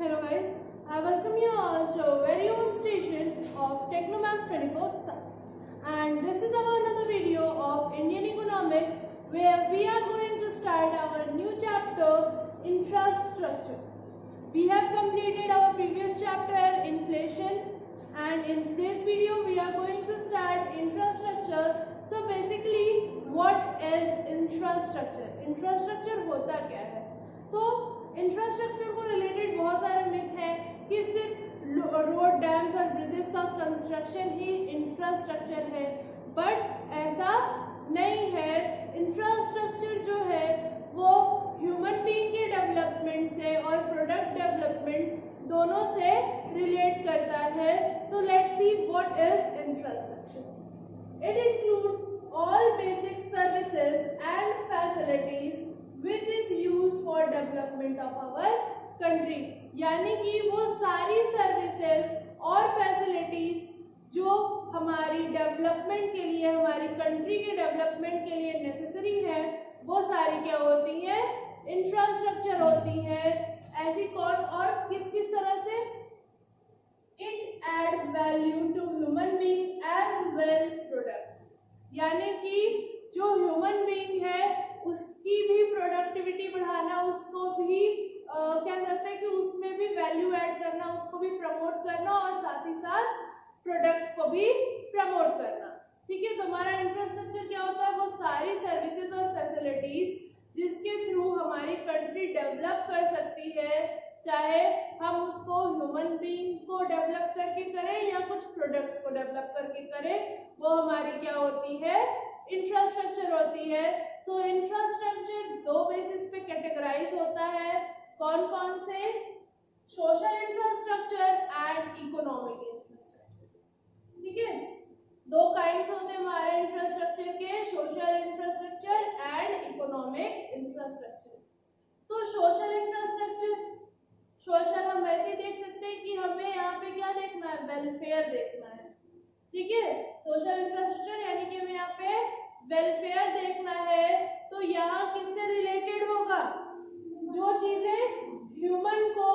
Hello guys, I welcome you all to our very own station of Technomax 24/7, and this is our another video of Indian economics where we are going to start our new chapter, infrastructure. We have completed our previous chapter, inflation, and in today's video we are going to start infrastructure. So basically what is infrastructure? Infrastructure होता क्या है? तो infrastructure को related बहुत सारे myth हैं कि सिर्फ रोड, डैम्स और ब्रिजेस का कंस्ट्रक्शन ही इंफ्रास्ट्रक्चर है, बट ऐसा नहीं है। इंफ्रास्ट्रक्चर जो है वो ह्यूमन बीइंग के डेवलपमेंट से और प्रोडक्ट डेवलपमेंट दोनों से रिलेट करता है। So let's see what is infrastructure. It includes all basic services and facilities which is used for development of our country। यानी कि वो सारी सर्विसेज और फैसिलिटीज जो हमारी डेवलपमेंट के लिए, हमारी कंट्री के डेवलपमेंट के लिए नेसेसरी है, वो सारी क्या होती हैं? इंफ्रास्ट्रक्चर होती है। ऐसी कौन और किस किस तरह से? It add value to human being as well product, यानी कि जो ह्यूमन बीइंग है उसकी भी प्रोडक्टिविटी बढ़ाना, उसको भी क्या करते हैं कि उसमें भी वैल्यू ऐड करना, उसको भी प्रमोट करना और साथ ही साथ प्रोडक्ट्स को भी प्रमोट करना। ठीक है, तो हमारा इंफ्रास्ट्रक्चर क्या होता है? वो सारी सर्विसेज और फैसिलिटीज जिसके थ्रू हमारी कंट्री डेवलप कर सकती है, चाहे हम उसको ह्यूमन बीइंग को डेवलप करके करें या कुछ प्रोडक्ट्स को डेवलप करके करें, वो हमारी क्या होती है? इंफ्रास्ट्रक्चर होती है। सो इंफ्रास्ट्रक्चर दो बेसिस पे कैटेगराइज होता है। कौन कौन से? Social infrastructure and economic infrastructure. ठीक है, दो काइंड्स होते हैं हमारे इंफ्रास्ट्रक्चर के, social infrastructure and economic infrastructure. तो सोशल इंफ्रास्ट्रक्चर, सोशल हम वैसे देख सकते हैं कि हमें यहाँ पे क्या देखना है? वेलफेयर देखना है। ठीक है, सोशल इंफ्रास्ट्रक्चर यानी कि हमें यहाँ पे वेलफेयर देखना है। तो यहाँ किससे रिलेटेड होगा? जो चीजें ह्यूमन को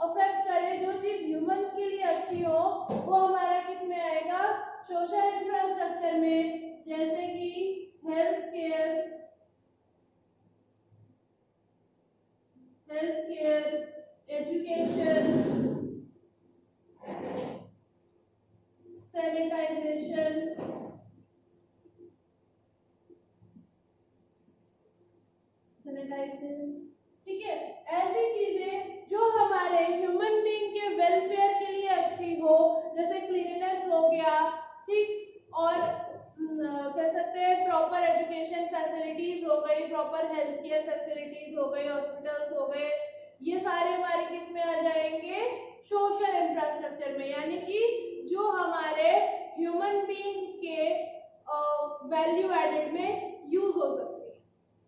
अफेक्ट करे, जो चीज ह्यूमंस के लिए अच्छी हो, वो हमारा किस में आएगा? सोशल इंफ्रास्ट्रक्चर में। जैसे कि हेल्थ केयर, एजुकेशन, सैनिटाइजेशन, ठीक है, ऐसी चीजें जो हमारे ह्यूमन बीइंग के वेलफेयर के लिए अच्छी हो, जैसे क्लीननेस हो गया, ठीक, और कह सकते हैं प्रॉपर एजुकेशन फैसिलिटीज हो गई, प्रॉपर हेल्थ केयर फैसिलिटीज हो गई, हॉस्पिटल्स हो गए, ये सारे हमारे किस में आ जाएंगे? सोशल इंफ्रास्ट्रक्चर में। यानी कि जो हमारे ह्यूमन बीइंग के वैल्यू एडेड में यूज हो सकती है,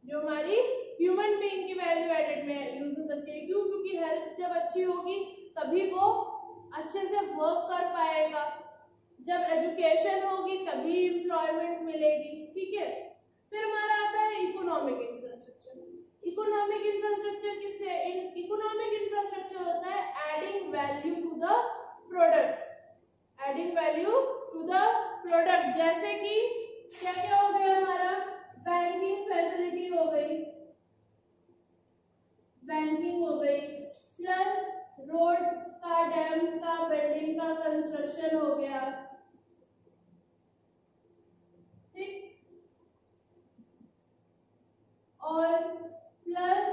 जो हमारी ह्यूमन बीइंग की वैल्यू एडेड में यूज हो सकती है। क्यों? क्योंकि हेल्थ जब अच्छी होगी तभी वो अच्छे से वर्क कर पाएगा, जब एजुकेशन होगी तभी एम्प्लॉयमेंट मिलेगी। ठीक है, फिर हमारा आता है इकोनॉमिक इंफ्रास्ट्रक्चर। इकोनॉमिक इंफ्रास्ट्रक्चर किससे? इकोनॉमिक इंफ्रास्ट्रक्चर होता है adding value to the product, adding value to the product. जैसे कि क्या क्या हो गया हमारा? बैंकिंग फैसिलिटी हो गई, बैंकिंग हो गई, प्लस रोड का, डैम्स का, बिल्डिंग का कंस्ट्रक्शन हो गया, ठीक, और plus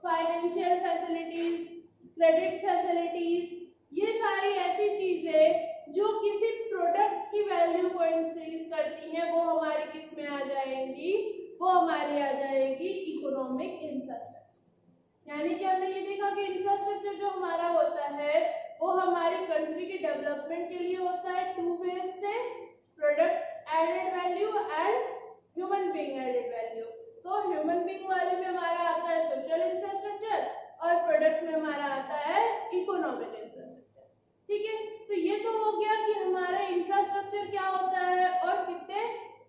financial facilities, credit facilities, ये सारी ऐसी चीजें जो किसी प्रोडक्ट की वैल्यू को इंक्रीज करती हैं, वो हमारी किस में आ जाएंगी? वो हमारी आ जाएगी इकोनॉमिक इंफ्रास्ट्रक्चर। यानी कि हमने ये देखा कि इंफ्रास्ट्रक्चर जो हमारा होता है वो हमारी कंट्री के डेवलपमेंट के लिए होता है टू वेज से, product added value and human being added value. तो ह्यूमन बीइंग वाले में हमारा आता है सोशल इंफ्रास्ट्रक्चर और प्रोडक्ट में हमारा आता है इकोनॉमिक इंफ्रास्ट्रक्चर। ठीक है, तो ये तो हो गया कि हमारा इंफ्रास्ट्रक्चर क्या होता है और कितने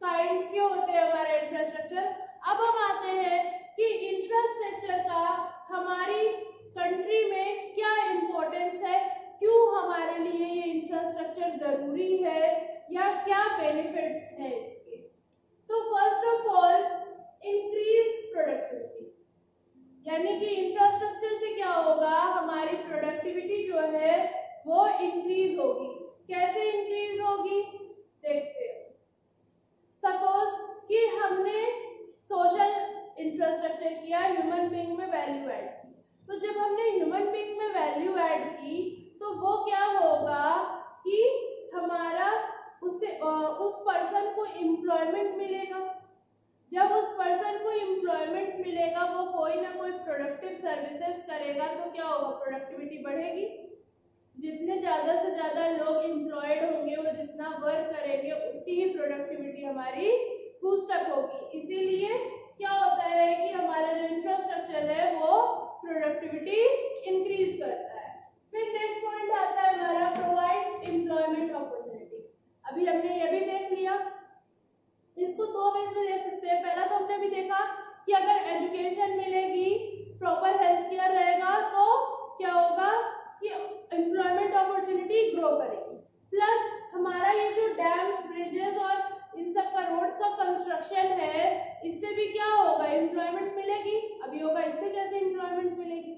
काइंड्स के होते हैं हमारा इंफ्रास्ट्रक्चर। अब हम आते हैं कि इंफ्रास्ट्रक्चर का हमारी कंट्री में जरूरी है या क्या बेनिफिट्स हैं इसके। तो first of all increase productivity, यानी कि इंफ्रास्ट्रक्चर से क्या होगा, हमारी प्रोडक्टिविटी जो है वो इंक्रीज होगी। कैसे इंक्रीज होगी देखते हैं। सपोज कि हमने सोशल इंफ्रास्ट्रक्चर किया, ह्यूमन बीइंग में वैल्यू ऐड की, तो जब हमने ह्यूमन बीइंग में वैल्यू ऐड की तो वो क्या होगा कि हमारा उस पर्सन को एम्प्लॉयमेंट मिलेगा। जब उस पर्सन को एम्प्लॉयमेंट मिलेगा, वो कोई ना कोई प्रोडक्टिव सर्विसेज करेगा, तो क्या होगा, प्रोडक्टिविटी बढ़ेगी। जितने ज्यादा से ज्यादा लोग एम्प्लॉयड होंगे, वो जितना वर्क करेंगे, उतनी ही प्रोडक्टिविटी हमारी बूस्टअप होगी। इसीलिए क्या होता है कि हमारा जो इंफ्रास्ट्रक्चर है वो प्रोडक्टिविटी इंक्रीज करता है। फिर नेक्स्ट पॉइंट आता है हमारा प्रोवाइड एम्प्लॉयमेंट अपॉर्चुनिटी। अभी हमने ये भी देख लिया, इसको दो वेज में देख सकते हैं। पहला तो हमने भी देखा कि अगर एजुकेशन मिलेगी, प्रॉपर हेल्थ केयर रहेगा, तो क्या होगा कि एम्प्लॉयमेंट अपॉर्चुनिटी ग्रो करेगी। प्लस हमारा ये जो डैम्स, ब्रिजेस और इन सब का रोड्स का कंस्ट्रक्शन है, इससे भी क्या होगा, एम्प्लॉयमेंट मिलेगी। अभी होगा, इससे कैसे एम्प्लॉयमेंट मिलेगी।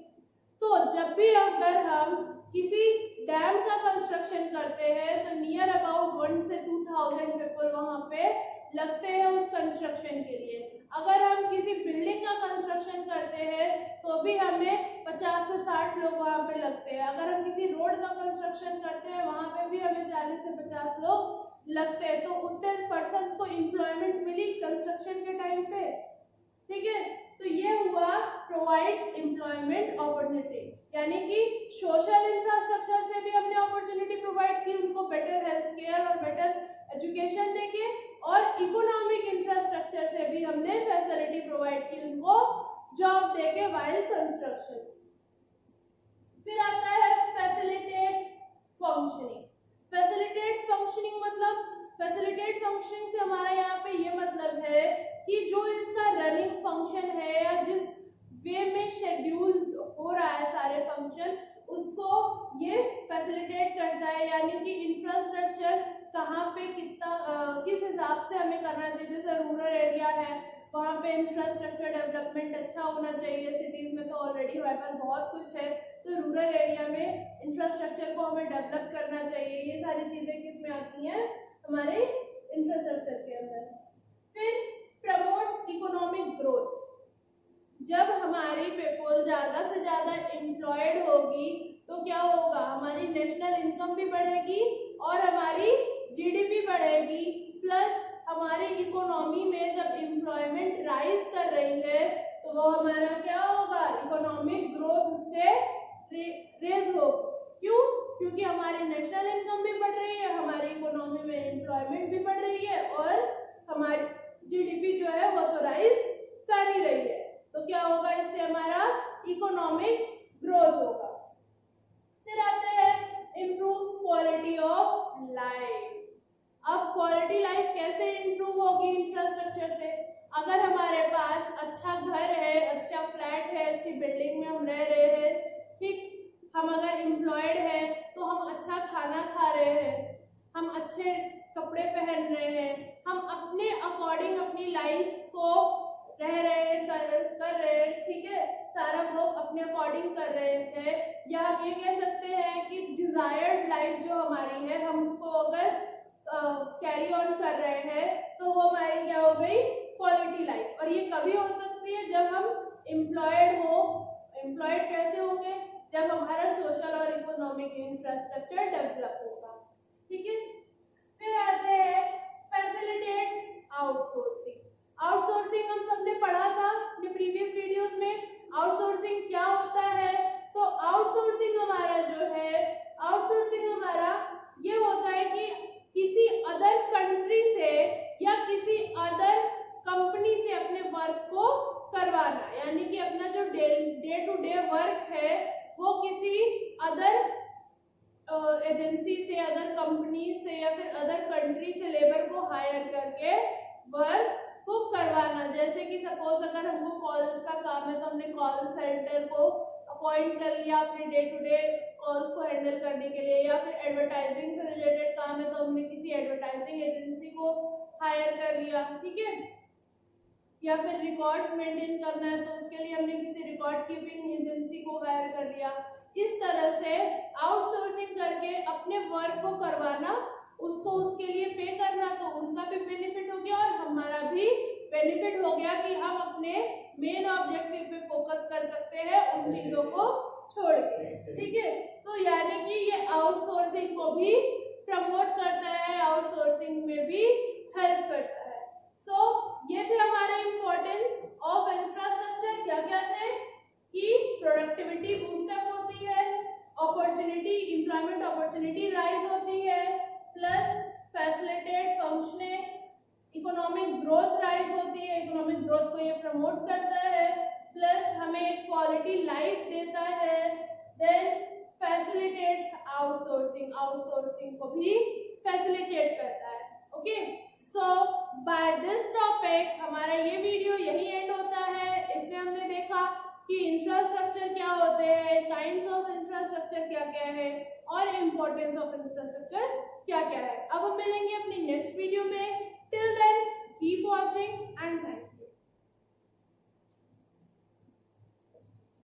तो जब भी अगर हम किसी डैम का कंस्ट्रक्शन करते हैं तो नियर अबाउट 1 से 2000 पीपल वहां पे लगते हैं उस कंस्ट्रक्शन के लिए। अगर हम किसी बिल्डिंग का कंस्ट्रक्शन करते हैं तो भी हमें 50 से 60 लोग वहां पे लगते हैं। अगर हम किसी रोड का कंस्ट्रक्शन करते हैं, वहां पे भी हमें 40 से 50 लोग लगते हैं। तो उतने पर्सन्स को एम्प्लॉयमेंट मिली कंस्ट्रक्शन के टाइम पे, ठीक है। तो ये हुआ प्रोवाइड एम्प्लॉयमेंट अपॉर्चुनिटी, यानी कि सोशल इंफ्रास्ट्रक्चर से भी हमने अपॉर्चुनिटी प्रोवाइड की, उनको बेटर हेल्थ केयर और बेटर एजुकेशन देके, और इकोनॉमिक इंफ्रास्ट्रक्चर से भी हमने फैसिलिटी प्रोवाइड की, उनको जॉब देके वाइल कंस्ट्रक्शन। फिर आता है फैसिलिटेट्स फंक्शनिंग। फैसिलिटेट्स फंक्शनिंग मतलब, फैसिलिटेट फंक्शनिंग से हमारा यहाँ पे ये मतलब है कि जो इसका रनिंग फंक्शन है या जिस वे में शेड्यूल हो रहा है सारे फंक्शन, उसको ये फैसिलिटेट करता है। यानी कि इंफ्रास्ट्रक्चर कहाँ पे कितना किस हिसाब से हमें करना चाहिए। जैसे रूरल एरिया है, वहाँ पे इंफ्रास्ट्रक्चर डेवलपमेंट अच्छा होना चाहिए। सिटीज में तो ऑलरेडी हमारे पास बहुत कुछ है, तो रूरल एरिया में इंफ्रास्ट्रक्चर को हमें डेवलप करना चाहिए। ये सारी चीजें किसमें आती हैं, हमारे इंफ्रास्ट्रक्चर के अंदर। फिर प्रमोट्स इकोनॉमिक ग्रोथ। जब हमारी पीपल ज्यादा से ज्यादा एम्प्लॉयड होगी तो क्या होगा, हमारी नेशनल इनकम भी बढ़ेगी और हमारी जीडीपी बढ़ेगी। प्लस हमारी इकोनॉमी में जब एम्प्लॉयमेंट राइज कर रही है तो वो हमारा क्या होगा, इकोनॉमिक ग्रोथ उससे रेज हो। क्यों, क्योंकि हमारी नेशनल इनकम भी बढ़ रही है, हमारी इकोनॉमी में एम्प्लॉयमेंट भी बढ़ रही है और हमारी जीडीपी जो है वो तो राइज कर ही रही है। तो क्या होगा, इससे हमारा इकोनॉमिक ग्रोथ होगा। फिर आते हैं इम्प्रूव क्वालिटी ऑफ लाइफ। अब क्वालिटी लाइफ कैसे इंप्रूव होगी इंफ्रास्ट्रक्चर से। अगर हमारे पास अच्छा घर है, अच्छा फ्लैट है, अच्छी बिल्डिंग में हम रह रहे हैं, ठीक, हम अगर एम्प्लॉयड हैं तो हम अच्छा खाना खा रहे हैं, हम अच्छे कपड़े पहन रहे हैं, हम अपने अकॉर्डिंग अपनी लाइफ को रह रहे हैं, कर रहे हैं, ठीक है, सारा लोग अपने अकॉर्डिंग कर रहे हैं। या हम ये कह सकते हैं कि डिजायर्ड लाइफ जो हमारी है, हम उसको अगर कैरी ऑन कर रहे हैं तो वो हमारी क्या हो गई, क्वालिटी लाइफ। और ये कभी हो सकती है जब हम एम्प्लॉयड हो। एम्प्लॉयड कैसे होंगे, जब हमारा सोशल और इकोनॉमिक इंफ्रास्ट्रक्चर डेवलप होगा, ठीक है। फिर आते हैं फैसिलिटेट्स आउटसोर्सिंग। आउटसोर्सिंग हम सबने पढ़ा था अपने प्रीवियस वीडियोस में। आउटसोर्सिंग क्या होता है, तो आउटसोर्सिंग हमारा जो है, आउटसोर्सिंग हमारा ये होता है कि किसी अदर कंट्री से या किसी अदर कंपनी से अपने वर्क को करवाना। यानी कि अपना जो डे टू डे वर्क है वो किसी अदर एजेंसी से, अदर कंपनी से या फिर अदर कंट्री से लेबर को हायर करके वर्क को करवाना। जैसे कि सपोज अगर हमको कॉल का काम है तो हमने कॉल सेंटर को अपॉइंट कर लिया अपने डे टू डे कॉल्स को हैंडल करने के लिए, या फिर एडवर्टाइजिंग से रिलेटेड काम है तो हमने किसी एडवर्टाइजिंग एजेंसी को हायर कर लिया, ठीक है, या फिर रिकॉर्ड्स मेंटेन करना है तो उसके लिए हमने किसी रिकॉर्ड कीपिंग एजेंसी को हायर कर लिया। इस तरह से आउटसोर्सिंग करके अपने वर्क को करवाना, उसको उसके लिए पे करना, तो उनका भी बेनिफिट हो गया और हमारा भी बेनिफिट हो गया कि हम अपने मेन ऑब्जेक्टिव पे फोकस कर सकते हैं उन चीजों को छोड़ के, ठीक है। तो यानी कि ये आउटसोर्सिंग को भी प्रमोट करता है, आउटसोर्सिंग में भी हेल्प करता है। सो ये थे हमारे इम्पोर्टेंस ऑफ इंफ्रास्ट्रक्चर। क्या क्या थे कि प्रोडक्टिविटी बूस्टअप होती है, अपॉर्चुनिटी एम्प्लॉयमेंट अपॉर्चुनिटी राइज होती है, plus facilitate functioning economic growth rise होती है, इकोनॉमिक ग्रोथ को ये प्रमोट करता है, प्लस हमें क्वालिटी लाइफ देता है, देन फैसिलिटेट्स आउटसोर्सिंग, आउटसोर्सिंग को भी फैसिलिटेट करता है। Okay, so by this topic हमारा ये वीडियो यही एंड होता है। इसमें हमने देखा कि इंफ्रास्ट्रक्चर क्या होते हैं, काइंड्स ऑफ इंफ्रास्ट्रक्चर क्या क्या है और इम्पोर्टेंस ऑफ इंफ्रास्ट्रक्चर क्या क्या है। अब हम मिलेंगे अपनी